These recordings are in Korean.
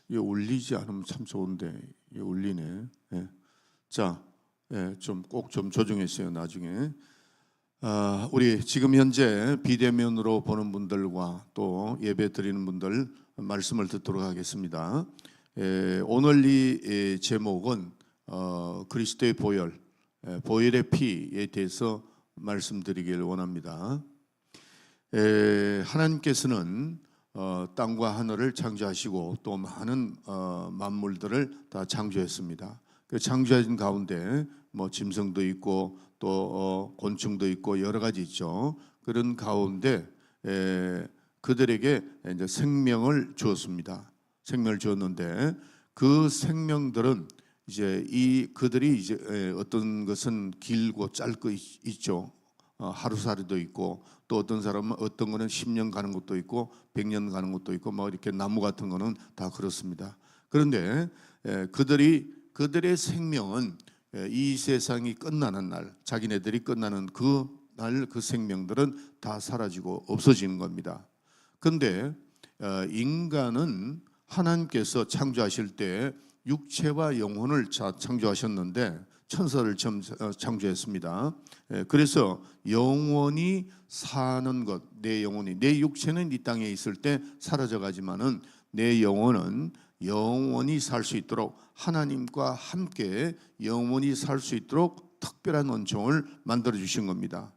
이게 울리지 않으면 참 좋은데 이게 울리네. 예. 자, 좀 꼭 좀 조정했어요. 나중에 우리 지금 현재 비대면으로 보는 분들과 또 예배 드리는 분들 말씀을 듣도록 하겠습니다. 오늘 이 제목은 그리스도의 보혈, 보혈의 피에 대해서 말씀드리기를 원합니다. 하나님께서는 땅과 하늘을 창조하시고 또 많은 만물들을 다 창조했습니다. 그 창조하신 가운데 뭐 짐승도 있고 또 곤충도 있고 여러 가지 있죠. 그런 가운데 그들에게 이제 생명을 주었습니다. 생명을 주었는데 그 생명들은 이제 그들이 이제 어떤 것은 길고 짧고 있죠. 하루살이도 있고 또 어떤 사람은 어떤 거는 10년 가는 것도 있고 100년 가는 것도 있고 뭐 이렇게 나무 같은 거는 다 그렇습니다. 그런데 그들의 생명은 이 세상이 끝나는 날, 자기네들이 끝나는 그 날 그 생명들은 다 사라지고 없어지는 겁니다. 그런데 인간은 하나님께서 창조하실 때 육체와 영혼을 창조하셨는데 천사를 창조했습니다. 그래서 영원히 사는 것, 내 영혼이, 내 육체는 이 땅에 있을 때 사라져가지만은 내 영혼은 영원히 살 수 있도록 하나님과 함께 영원히 살 수 있도록 특별한 은총을 만들어 주신 겁니다.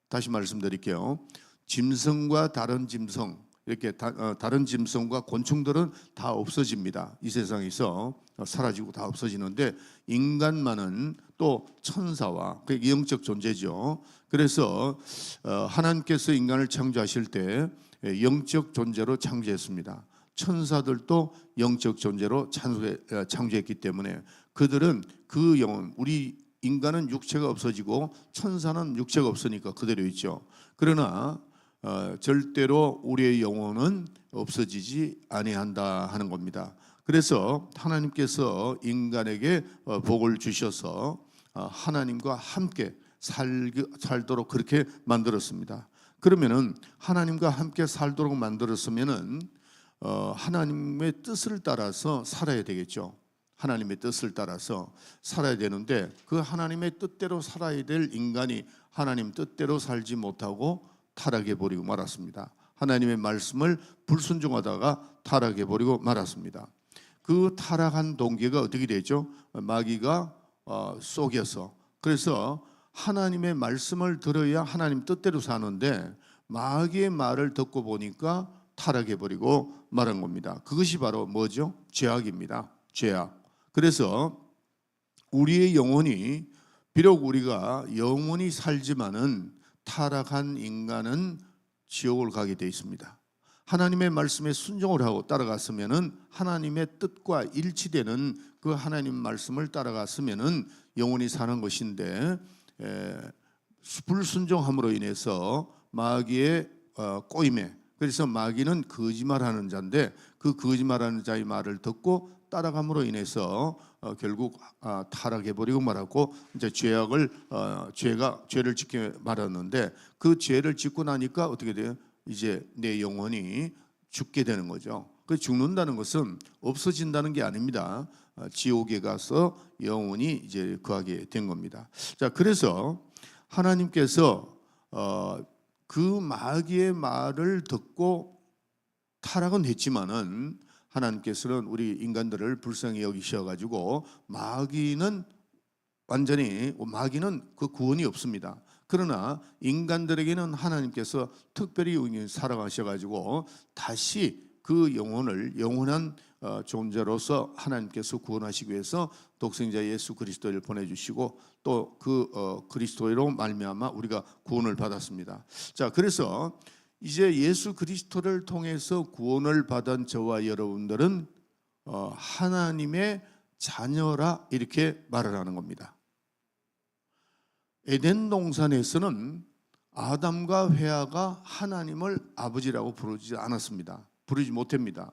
다시 말씀드릴게요. 짐승과 다른 짐승, 이렇게 다른 짐승과 곤충들은 다 없어집니다. 이 세상에서 사라지고 다 없어지는데 인간만은 또 천사와 그 영적 존재죠. 그래서 하나님께서 인간을 창조하실 때 영적 존재로 창조했습니다. 천사들도 영적 존재로 창조했기 때문에 그들은 그 영혼, 우리 인간은 육체가 없어지고 천사는 육체가 없으니까 그대로 있죠. 그러나 절대로 우리의 영혼은 없어지지 아니한다 하는 겁니다. 그래서 하나님께서 인간에게 복을 주셔서 하나님과 함께 살도록 그렇게 만들었습니다. 그러면은 하나님과 함께 살도록 만들었으면은 하나님의 뜻을 따라서 살아야 되겠죠. 하나님의 뜻을 따라서 살아야 되는데 그 하나님의 뜻대로 살아야 될 인간이 하나님 뜻대로 살지 못하고 타락해 버리고 말았습니다. 하나님의 말씀을 불순종하다가 타락해 버리고 말았습니다. 그 타락한 동기가 어떻게 되죠? 마귀가 속여서, 그래서 하나님의 말씀을 들어야 하나님 뜻대로 사는데 마귀의 말을 듣고 보니까 타락해 버리고 말한 겁니다. 그것이 바로 뭐죠? 죄악입니다. 죄악. 그래서 우리의 영혼이, 비록 우리가 영원히 살지만은 타락한 인간은 지옥을 가게 되어 있습니다. 하나님의 말씀에 순종을 하고 따라갔으면은 하나님의 뜻과 일치되는 그 하나님 말씀을 따라갔으면은 영원히 사는 것인데 불순종함으로 인해서 마귀의 꼬임에, 그래서 마귀는 거짓말하는 자인데 그 거짓말하는 자의 말을 듣고 따라감으로 인해서 결국 타락해 버리고 말았고 이제 죄를 짓게 말았는데 그 죄를 짓고 나니까 어떻게 돼요? 이제 내 영혼이 죽게 되는 거죠. 그 죽는다는 것은 없어진다는 게 아닙니다. 지옥에 가서 영혼이 이제 거하게 된 겁니다. 자, 그래서 하나님께서 그 마귀의 말을 듣고 타락은 했지만은 하나님께서는 우리 인간들을 불쌍히 여기셔가지고 마귀는 그 구원이 없습니다. 그러나 인간들에게는 하나님께서 특별히 사랑하셔가지고 다시 그 영원한 존재로서 하나님께서 구원하시기 위해서 독생자 예수 그리스도를 보내주시고 또 그 그리스도로 말미암아 우리가 구원을 받았습니다. 자, 그래서 이제 예수 그리스도를 통해서 구원을 받은 저와 여러분들은 하나님의 자녀라 이렇게 말을 하는 겁니다. 에덴 동산에서는 아담과 회화가 하나님을 아버지라고 부르지 않았습니다. 부르지 못합니다.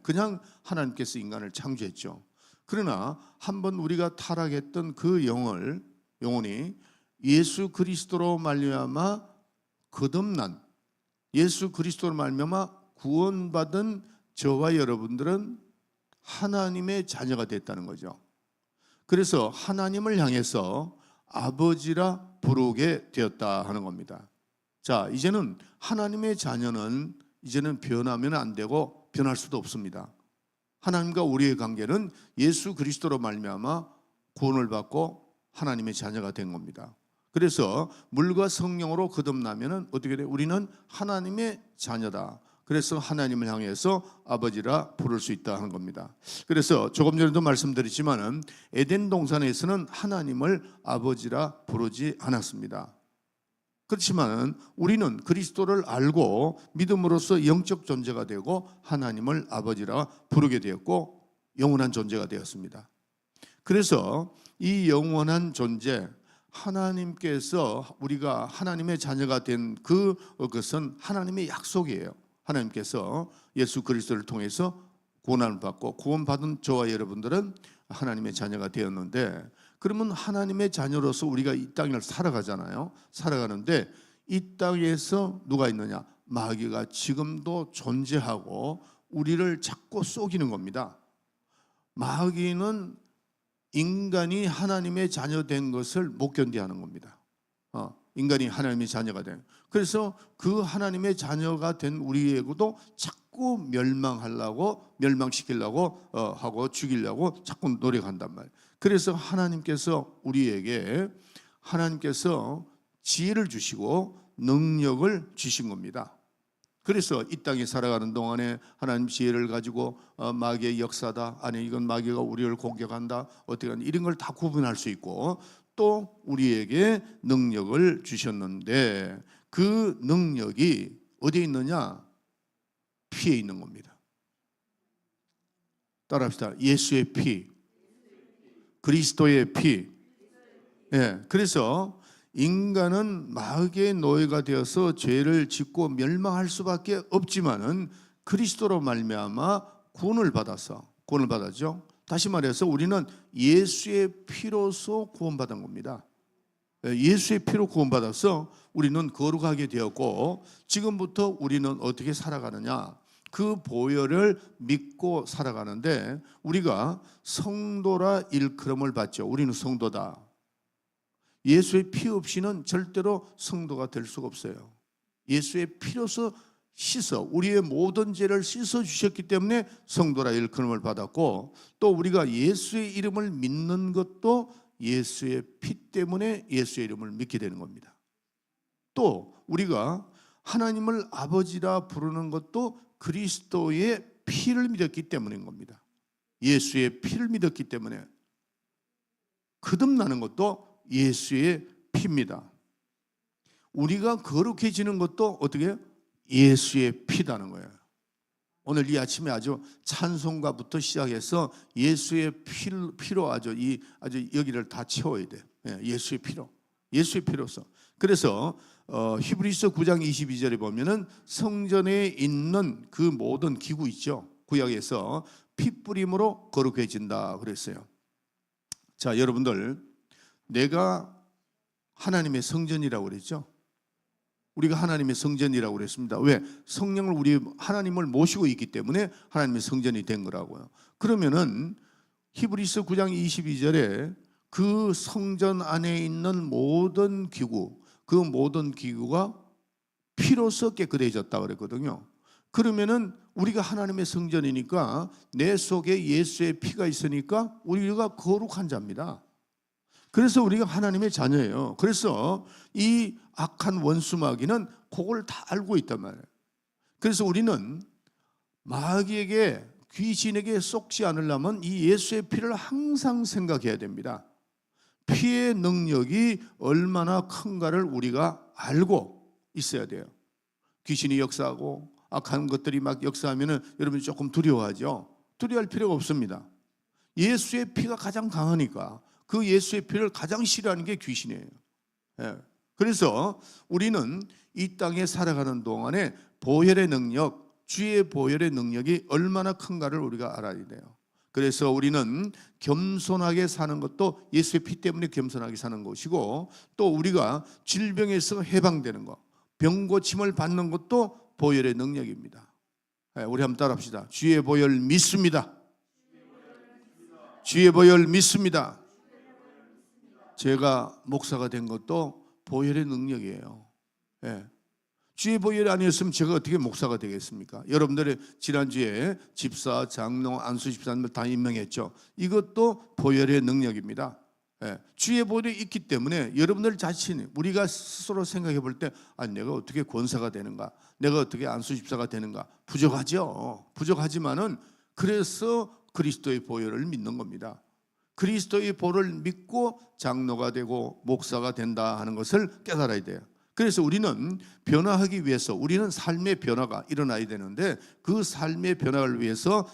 그냥 하나님께서 인간을 창조했죠. 그러나 한번 우리가 타락했던 그 영혼이 예수 그리스도로 말미암아 거듭난, 예수 그리스도로 말미암아 구원받은 저와 여러분들은 하나님의 자녀가 됐다는 거죠. 그래서 하나님을 향해서 아버지라 부르게 되었다 하는 겁니다. 자, 이제는 하나님의 자녀는 이제는 변하면 안 되고 변할 수도 없습니다. 하나님과 우리의 관계는 예수 그리스도로 말미암아 구원을 받고 하나님의 자녀가 된 겁니다. 그래서 물과 성령으로 거듭나면은 어떻게 돼? 우리는 하나님의 자녀다. 그래서 하나님을 향해서 아버지라 부를 수 있다 하는 겁니다. 그래서 조금 전에도 말씀드렸지만은 에덴 동산에서는 하나님을 아버지라 부르지 않았습니다. 그렇지만 우리는 그리스도를 알고 믿음으로써 영적 존재가 되고 하나님을 아버지라 부르게 되었고 영원한 존재가 되었습니다. 그래서 이 영원한 존재, 하나님께서 우리가 하나님의 자녀가 된 그것은 하나님의 약속이에요. 하나님께서 예수 그리스도를 통해서 구원을 받고 구원받은 저와 여러분들은 하나님의 자녀가 되었는데, 그러면 하나님의 자녀로서 우리가 이 땅을 살아가잖아요. 살아가는데 이 땅에서 누가 있느냐? 마귀가 지금도 존재하고 우리를 자꾸 속이는 겁니다. 마귀는 인간이 하나님의 자녀 된 것을 못 견디하는 겁니다. 인간이 하나님의 자녀가 된. 그래서 그 하나님의 자녀가 된 우리에게도 자꾸 멸망시키려고 하고 죽이려고 자꾸 노력한단 말이에요. 그래서 하나님께서 우리에게 지혜를 주시고 능력을 주신 겁니다. 그래서 이 땅에 살아가는 동안에 하나님 지혜를 가지고 마귀의 역사다, 아니 이건 마귀가 우리를 공격한다, 어떻게 하는 이런 걸 다 구분할 수 있고, 또 우리에게 능력을 주셨는데 그 능력이 어디에 있느냐? 피에 있는 겁니다. 따라합시다. 예수의 피, 그리스도의 피. 예, 그래서 인간은 마귀의 노예가 되어서 죄를 짓고 멸망할 수밖에 없지만은 그리스도로 말미암아 구원을 받았죠. 다시 말해서 우리는 예수의 피로서 구원받은 겁니다. 예수의 피로 구원받아서 우리는 거룩하게 되었고, 지금부터 우리는 어떻게 살아가느냐? 그 보혈을 믿고 살아가는데 우리가 성도라 일컬음을 받죠. 우리는 성도다. 예수의 피 없이는 절대로 성도가 될 수가 없어요. 예수의 피로서 우리의 모든 죄를 씻어 주셨기 때문에 성도라 일컬음을 받았고, 또 우리가 예수의 이름을 믿는 것도 예수의 피 때문에 예수의 이름을 믿게 되는 겁니다. 또 우리가 하나님을 아버지라 부르는 것도 그리스도의 피를 믿었기 때문인 겁니다. 예수의 피를 믿었기 때문에 거듭나는 것도 예수의 피입니다. 우리가 거룩해지는 것도 어떻게? 예수의 피다는 거예요. 오늘 이 아침에 아주 찬송가부터 시작해서 예수의 피로 아주 여기를 다 채워야 돼. 예수의 피로서. 그래서 히브리서 9장 22절에 보면은 성전에 있는 그 모든 기구 있죠. 구약에서 피 뿌림으로 거룩해진다 그랬어요. 자, 여러분들, 내가 하나님의 성전이라고 그랬죠. 우리가 하나님의 성전이라고 그랬습니다. 왜? 성령을 하나님을 모시고 있기 때문에 하나님의 성전이 된 거라고요. 그러면은 히브리서 9장 22절에 그 성전 안에 있는 모든 기구, 그 모든 기구가 피로써 깨끗해졌다 그랬거든요. 그러면은 우리가 하나님의 성전이니까 내 속에 예수의 피가 있으니까 우리가 거룩한 자입니다. 그래서 우리가 하나님의 자녀예요. 그래서 이 악한 원수 마귀는 그걸 다 알고 있단 말이에요. 그래서 우리는 마귀에게, 귀신에게 속지 않으려면 이 예수의 피를 항상 생각해야 됩니다. 피의 능력이 얼마나 큰가를 우리가 알고 있어야 돼요. 귀신이 역사하고 악한 것들이 막 역사하면은 여러분이 조금 두려워하죠. 두려워할 필요가 없습니다. 예수의 피가 가장 강하니까. 그 예수의 피를 가장 싫어하는 게 귀신이에요. 그래서 우리는 이 땅에 살아가는 동안에 보혈의 능력, 주의 보혈의 능력이 얼마나 큰가를 우리가 알아야 돼요. 그래서 우리는 겸손하게 사는 것도 예수의 피 때문에 겸손하게 사는 것이고, 또 우리가 질병에서 해방되는 것, 병 고침을 받는 것도 보혈의 능력입니다. 우리 한번 따라합시다. 주의 보혈 믿습니다. 주의 보혈 믿습니다. 제가 목사가 된 것도 보혈의 능력이에요. 예. 주의 보혈이 아니었으면 제가 어떻게 목사가 되겠습니까? 여러분들의 지난주에 집사, 장로, 안수 집사님을 다 임명했죠. 이것도 보혈의 능력입니다. 예. 주의 보혈이 있기 때문에 여러분들 자신이, 우리가 스스로 생각해 볼 때 내가 어떻게 권사가 되는가, 내가 어떻게 안수 집사가 되는가, 부족하죠. 부족하지만은 그래서 그리스도의 보혈을 믿는 겁니다. 그리스도의 보혈을 믿고 장로가 되고 목사가 된다 하는 것을 깨달아야 돼요. 그래서 우리는 변화하기 위해서, 우리는 삶의 변화가 일어나야 되는데 그 삶의 변화를 위해서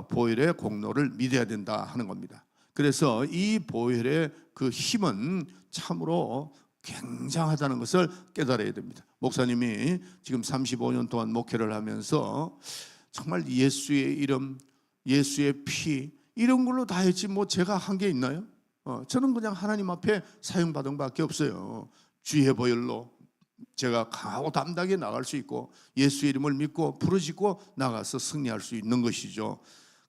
보혈의 공로를 믿어야 된다 하는 겁니다. 그래서 이 보혈의 그 힘은 참으로 굉장하다는 것을 깨달아야 됩니다. 목사님이 지금 35년 동안 목회를 하면서 정말 예수의 이름, 예수의 피, 이런 걸로 다 했지 뭐 제가 한 게 있나요? 저는 그냥 하나님 앞에 사용받은 밖에 없어요. 주의 보혈로 제가 강하고 담대하게 나갈 수 있고 예수의 이름을 믿고 부르짖고 나가서 승리할 수 있는 것이죠.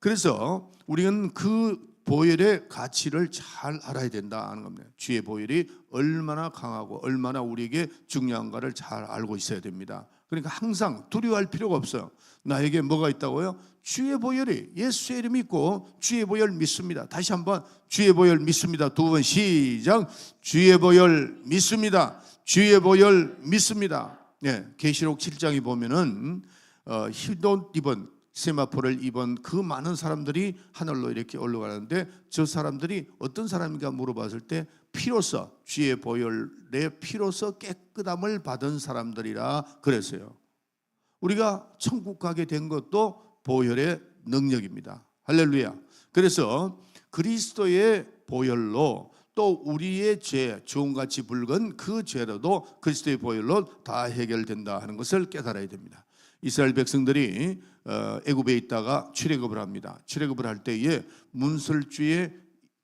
그래서 우리는 그 보혈의 가치를 잘 알아야 된다 하는 겁니다. 주의 보혈이 얼마나 강하고 얼마나 우리에게 중요한가를 잘 알고 있어야 됩니다. 그러니까 항상 두려워할 필요가 없어요. 나에게 뭐가 있다고요? 주의 보혈이, 예수의 이름이 있고 주의 보혈 믿습니다. 다시 한번 주의 보혈 믿습니다. 두 번 시작. 주의 보혈 믿습니다. 주의 보혈 믿습니다. 네, 계시록 7장에 보면은 흰옷 입은, 세마포를 입은 그 많은 사람들이 하늘로 이렇게 올라가는데 저 사람들이 어떤 사람인가 물어봤을 때 피로써, 주의 보혈의 피로써 깨끗함을 받은 사람들이라 그랬어요. 우리가 천국 가게 된 것도 보혈의 능력입니다. 할렐루야. 그래서 그리스도의 보혈로 또 우리의 죄, 주홍같이 붉은 그 죄로도 그리스도의 보혈로 다 해결된다 하는 것을 깨달아야 됩니다. 이스라엘 백성들이 애굽에 있다가 출애굽을 합니다. 출애굽을 할 때에 문설주에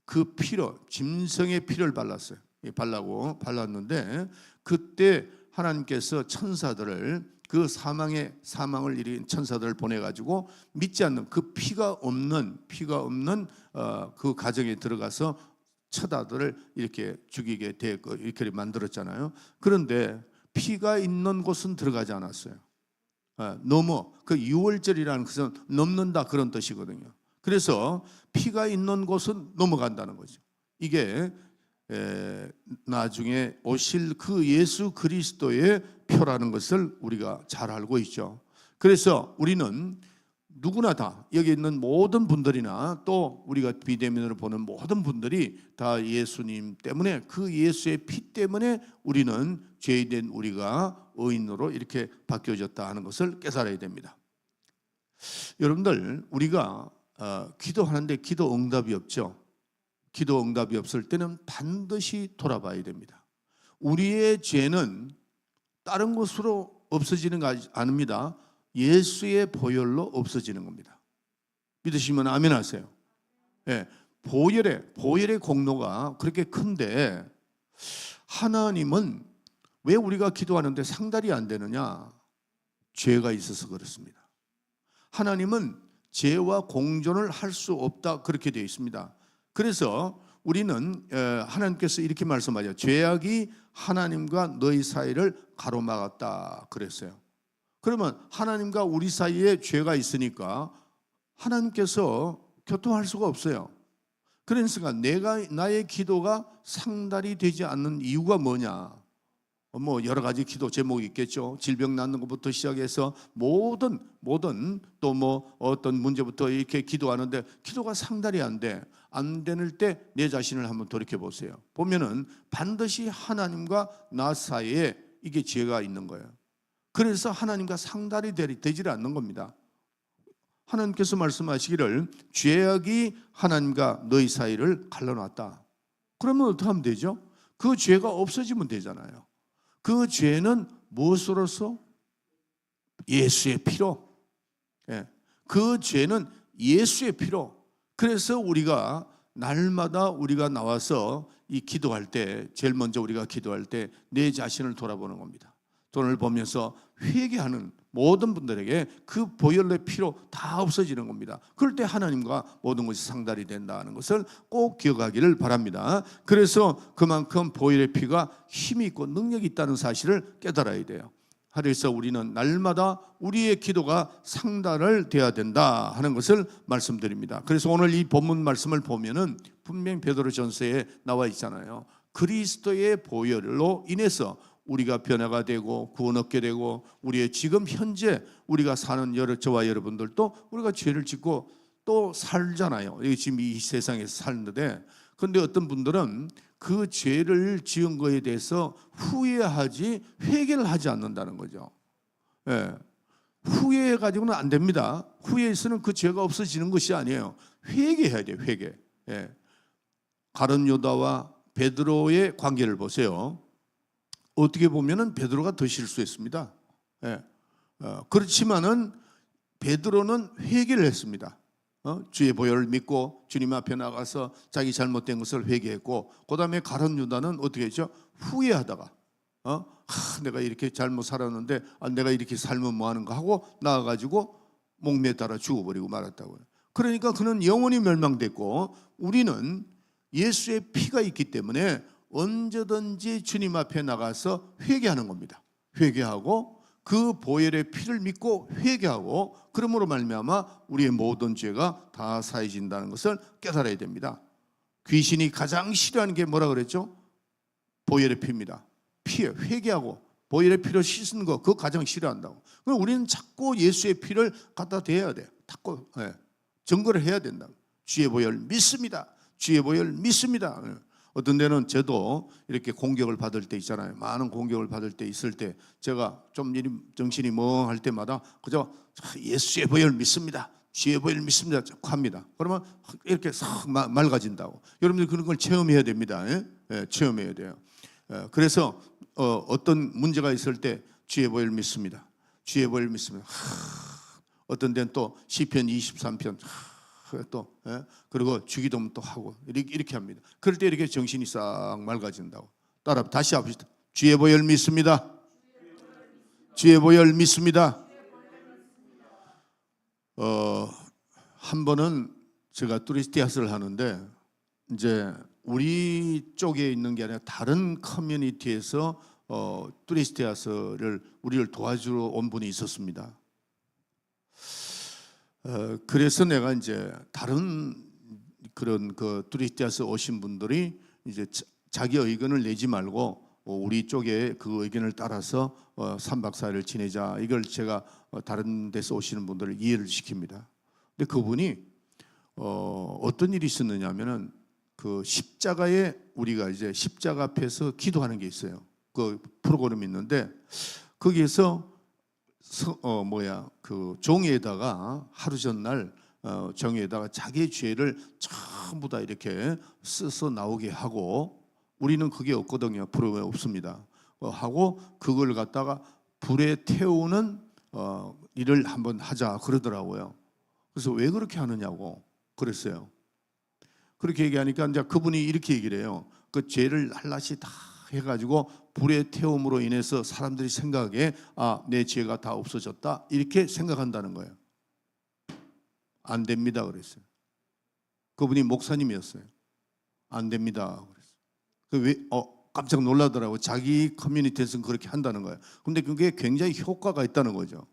그 피로, 짐승의 피를 발랐어요. 발랐는데 그때 하나님께서 천사들을, 그 사망을 일으킨 천사들을 보내가지고 믿지 않는 그 피가 없는 그 가정에 들어가서 처자들을 이렇게 죽이게 되고 이렇게 만들었잖아요. 그런데 피가 있는 곳은 들어가지 않았어요. 넘어, 그 유월절이라는 것은 넘는다 그런 뜻이거든요. 그래서 피가 있는 곳은 넘어간다는 거죠. 이게 나중에 오실 그 예수 그리스도의 표라는 것을 우리가 잘 알고 있죠. 그래서 우리는 누구나 다, 여기 있는 모든 분들이나 또 우리가 비대면으로 보는 모든 분들이 다 예수님 때문에, 그 예수의 피 때문에 우리는 죄인된 우리가 의인으로 이렇게 바뀌어졌다 하는 것을 깨달아야 됩니다. 여러분들, 우리가 기도하는데 기도 응답이 없죠. 기도 응답이 없을 때는 반드시 돌아봐야 됩니다. 우리의 죄는 다른 것으로 없어지는 거 아닙니다. 예수의 보혈로 없어지는 겁니다. 믿으시면 아멘 하세요. 네, 보혈의 공로가 그렇게 큰데 하나님은 왜 우리가 기도하는데 상달이 안 되느냐? 죄가 있어서 그렇습니다. 하나님은 죄와 공존을 할 수 없다 그렇게 되어 있습니다. 그래서 우리는 하나님께서 이렇게 말씀하죠. 죄악이 하나님과 너희 사이를 가로막았다 그랬어요. 그러면 하나님과 우리 사이에 죄가 있으니까 하나님께서 교통할 수가 없어요. 그러니까 나의 기도가 상달이 되지 않는 이유가 뭐냐? 뭐 여러 가지 기도 제목이 있겠죠. 질병 낫는 것부터 시작해서 모든 또 뭐 어떤 문제부터 이렇게 기도하는데 기도가 상달이 안 되는 때 내 자신을 한번 돌이켜 보세요. 보면은 반드시 하나님과 나 사이에 이게 죄가 있는 거예요. 그래서 하나님과 상달이 되질 않는 겁니다. 하나님께서 말씀하시기를 죄악이 하나님과 너희 사이를 갈라놨다. 그러면 어떻게 하면 되죠? 그 죄가 없어지면 되잖아요. 그 죄는 무엇으로서? 예수의 피로. 그 죄는 예수의 피로. 그래서 우리가 날마다 우리가 나와서 이 기도할 때, 제일 먼저 우리가 기도할 때 내 자신을 돌아보는 겁니다. 돈을 보면서 회개하는 모든 분들에게 그 보혈의 피로 다 없어지는 겁니다. 그럴 때 하나님과 모든 것이 상달이 된다는 것을 꼭 기억하기를 바랍니다. 그래서 그만큼 보혈의 피가 힘이 있고 능력이 있다는 사실을 깨달아야 돼요. 그래서 우리는 날마다 우리의 기도가 상달을 돼야 된다 하는 것을 말씀드립니다. 그래서 오늘 이 본문 말씀을 보면은 분명히 베드로전서에 나와 있잖아요. 그리스도의 보혈로 인해서 우리가 변화가 되고 구원 얻게 되고 우리의 지금 현재 우리가 사는 저와 여러분들도 우리가 죄를 짓고 또 살잖아요. 지금 이 세상에서 살는데, 그런데 어떤 분들은 그 죄를 지은 거에 대해서 후회하지 회개를 하지 않는다는 거죠. 예. 후회해 가지고는 안 됩니다. 후회해서는 그 죄가 없어지는 것이 아니에요. 회개해야 돼요. 회개. 예. 가룟 유다와 베드로의 관계를 보세요. 어떻게 보면은 베드로가 더 실수했습니다. 예. 그렇지만은 베드로는 회개를 했습니다. 주의 보혈을 믿고 주님 앞에 나가서 자기 잘못된 것을 회개했고, 그 다음에 가룟 유다는 어떻게 했죠? 후회하다가 내가 이렇게 잘못 살았는데 내가 이렇게 살면 뭐하는가 하고 나와가지고 목매에 따라 죽어버리고 말았다고요. 그러니까 그는 영원히 멸망됐고, 우리는 예수의 피가 있기 때문에 언제든지 주님 앞에 나가서 회개하는 겁니다. 회개하고 그 보혈의 피를 믿고 회개하고, 그러므로 말미암아 우리의 모든 죄가 다 사해진다는 것을 깨달아야 됩니다. 귀신이 가장 싫어하는 게 뭐라 그랬죠? 보혈의 피입니다. 피에 회개하고 보혈의 피로 씻는 거, 그거 가장 싫어한다고. 그럼 우리는 자꾸 예수의 피를 갖다 대야 돼요. 자꾸 증거를 해야 된다. 주의 보혈 믿습니다. 주의 보혈 믿습니다. 어떤 데는 저도 이렇게 공격을 받을 때 있잖아요. 많은 공격을 받을 때 있을 때 제가 좀 정신이 멍할 때마다 그저 예수의 보혈 믿습니다. 주의 보혈 믿습니다. 자꾸 합니다. 그러면 이렇게 싹 맑아진다고. 여러분들 그런 걸 체험해야 됩니다. 체험해야 돼요. 그래서 어떤 문제가 있을 때 주의 보혈 믿습니다. 주의 보혈 믿습니다. 어떤 데는 또 시편 23편 또 그리고 주기도문 또 하고 이렇게 합니다. 그럴 때 이렇게 정신이 싹 맑아진다고. 따라 다시 합시다. 주의 보혈 믿습니다. 주의 보혈 믿습니다. 한 번은 제가 투리스티아스를 하는데, 이제 우리 쪽에 있는 게 아니라 다른 커뮤니티에서 투리스티아스를 우리를 도와주러 온 분이 있었습니다. 그래서 내가 이제 다른 그런 그 투리스티아스 오신 분들이 이제 자기 의견을 내지 말고 우리 쪽에 그 의견을 따라서 3박 4일을 지내자, 이걸 제가 다른 데서 오시는 분들을 이해를 시킵니다. 근데 그분이 어떤 일이 있었느냐면은 그 십자가에 우리가 이제 십자가 앞에서 기도하는 게 있어요. 그 프로그램이 있는데 거기에서 그 종이에다가 하루 전날 종이에다가 자기의 죄를 전부 다 이렇게 써서 나오게 하고, 우리는 그게 없거든요. 프로그램 없습니다. 하고 그걸 갖다가 불에 태우는 일을 한번 하자 그러더라고요. 그래서 왜 그렇게 하느냐고 그랬어요. 그렇게 얘기하니까 이제 그분이 이렇게 얘기를 해요. 그 죄를 할라시 다 해가지고 불의 태움으로 인해서 사람들이 생각에 내 죄가 다 없어졌다 이렇게 생각한다는 거예요. 안 됩니다 그랬어요. 그분이 목사님이었어요. 안 됩니다 그랬어요. 깜짝 놀라더라고요. 자기 커뮤니티에서는 그렇게 한다는 거예요. 근데 그게 굉장히 효과가 있다는 거죠.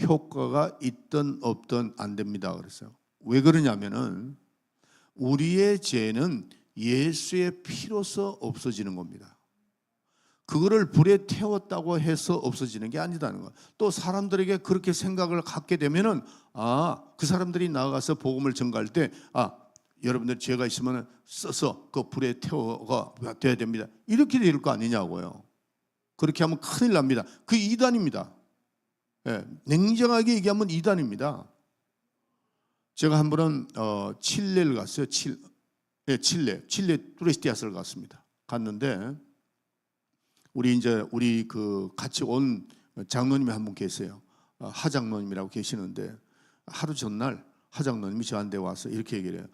효과가 있든 없든 안 됩니다 그랬어요. 왜 그러냐면은 우리의 죄는 예수의 피로서 없어지는 겁니다. 그거를 불에 태웠다고 해서 없어지는 게 아니다는 거예요. 또 사람들에게 그렇게 생각을 갖게 되면은 그 사람들이 나가서 복음을 전가할 때 여러분들 죄가 있으면 써서 그 불에 태워가 돼야 됩니다. 이렇게 될 거 아니냐고요. 그렇게 하면 큰일 납니다. 그 이단입니다. 냉정하게 얘기하면 이단입니다. 제가 한 번은 칠레를 갔어요. 칠레 투리스티아스를 갔습니다. 갔는데 우리 그 같이 온 장로님이 한 분 계세요. 하장로님이라고 계시는데 하루 전날 하장로님이 저한테 와서 이렇게 얘기를 해요.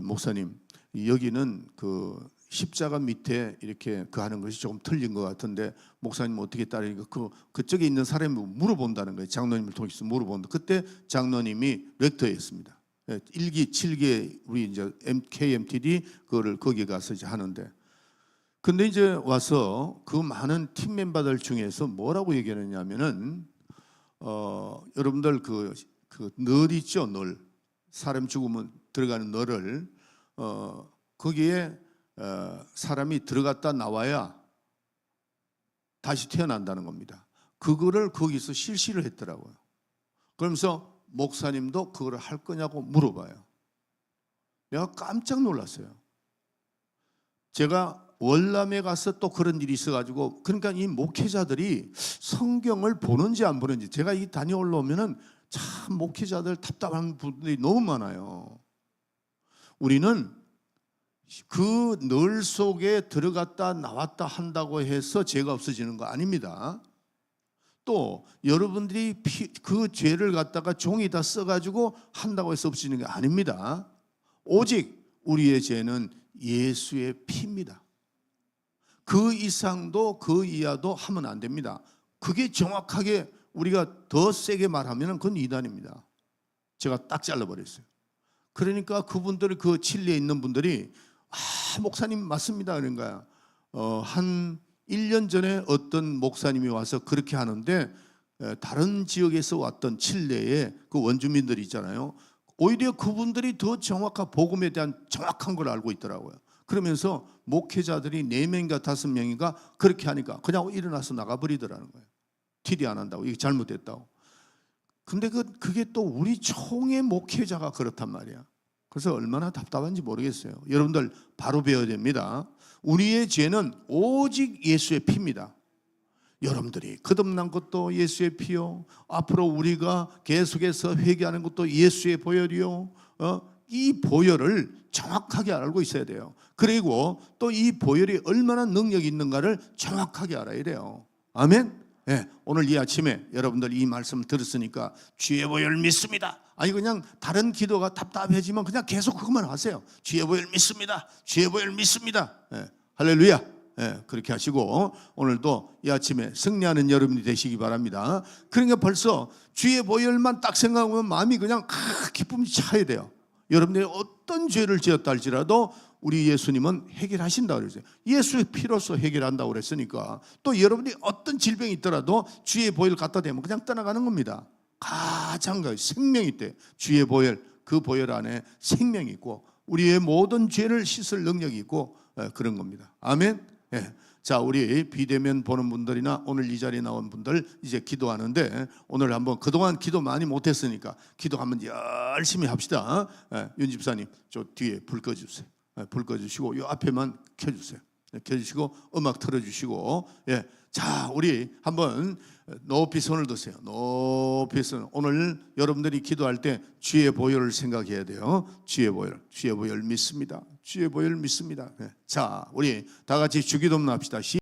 목사님, 여기는 그 십자가 밑에 이렇게 그 하는 것이 조금 틀린 것 같은데 목사님 어떻게 따르니까 그쪽에 있는 사람이 물어본다는 거예요. 장로님을 통해서 물어본다. 그때 장로님이 렉터였습니다. 1기 7기 우리 이제 KMTD 그거를 거기 가서 이제 하는데, 근데 이제 와서 그 많은 팀 멤버들 중에서 뭐라고 얘기하느냐면은 여러분들 그 널 있죠, 널. 사람 죽으면 들어가는 널을 거기에 사람이 들어갔다 나와야 다시 태어난다는 겁니다. 그거를 거기서 실시를 했더라고요. 그러면서 목사님도 그걸 할 거냐고 물어봐요. 내가 깜짝 놀랐어요. 제가 월남에 가서 또 그런 일이 있어가지고, 그러니까 이 목회자들이 성경을 보는지 안 보는지, 제가 이 다녀올라오면은 참 목회자들 답답한 분들이 너무 많아요. 우리는 그 늘 속에 들어갔다 나왔다 한다고 해서 죄가 없어지는 거 아닙니다. 또 여러분들이 그 죄를 갖다가 종이다 써가지고 한다고 해서 없어지는 게 아닙니다. 오직 우리의 죄는 예수의 피입니다. 그 이상도 그 이하도 하면 안 됩니다. 그게 정확하게 우리가 더 세게 말하면 그건 이단입니다. 제가 딱 잘라버렸어요. 그러니까 그분들, 그 칠레에 있는 분들이 목사님 맞습니다 그런 거야. 한 1년 전에 어떤 목사님이 와서 그렇게 하는데, 다른 지역에서 왔던 칠레의 그 원주민들이 있잖아요. 오히려 그분들이 더 정확한 복음에 대한 정확한 걸 알고 있더라고요. 그러면서 목회자들이 4명인가 5명인가 그렇게 하니까 그냥 일어나서 나가버리더라는 거예요. 티리 안 한다고, 이게 잘못됐다고. 근데 그게 또 우리 총회 목회자가 그렇단 말이야. 그래서 얼마나 답답한지 모르겠어요. 여러분들 바로 배워야 됩니다. 우리의 죄는 오직 예수의 피입니다. 여러분들이 거듭난 것도 예수의 피요, 앞으로 우리가 계속해서 회개하는 것도 예수의 보혈이요. 이 보혈을 정확하게 알고 있어야 돼요. 그리고 또 이 보혈이 얼마나 능력이 있는가를 정확하게 알아야 돼요. 아멘. 네, 오늘 이 아침에 여러분들 이 말씀 들었으니까 주의 보혈 믿습니다. 아니 그냥 다른 기도가 답답해지면 그냥 계속 그것만 하세요. 주의 보혈 믿습니다. 주의 보혈 믿습니다. 네, 할렐루야. 네, 그렇게 하시고 오늘도 이 아침에 승리하는 여러분이 되시기 바랍니다. 그러니까 벌써 주의 보혈만 딱 생각하면 마음이 그냥 기쁨이 차야 돼요. 여러분들이 어떤 죄를 지었다 할지라도 우리 예수님은 해결하신다고 그랬어요. 예수의 피로서 해결한다고 그랬으니까 또 여러분이 어떤 질병이 있더라도 주의 보혈 갖다 대면 그냥 떠나가는 겁니다. 가장 생명이 있대. 주의 보혈, 그 보혈 안에 생명이 있고 우리의 모든 죄를 씻을 능력이 있고 그런 겁니다. 아멘. 예. 자, 우리 비대면 보는 분들이나 오늘 이 자리에 나온 분들 이제 기도하는데, 오늘 한번 그동안 기도 많이 못했으니까 기도 한번 열심히 합시다. 윤 집사님 저 뒤에 불 꺼주세요. 불 꺼주시고 요 앞에만 켜주세요. 켜주시고 음악 틀어주시고. 예. 자, 우리 한번 높이 손을 드세요. 높이 손. 오늘 여러분들이 기도할 때 주의 보혈을 생각해야 돼요. 주의 보혈, 주의 보혈 믿습니다. 주의 보혈 믿습니다. 자, 우리 다 같이 주기도문 합시다.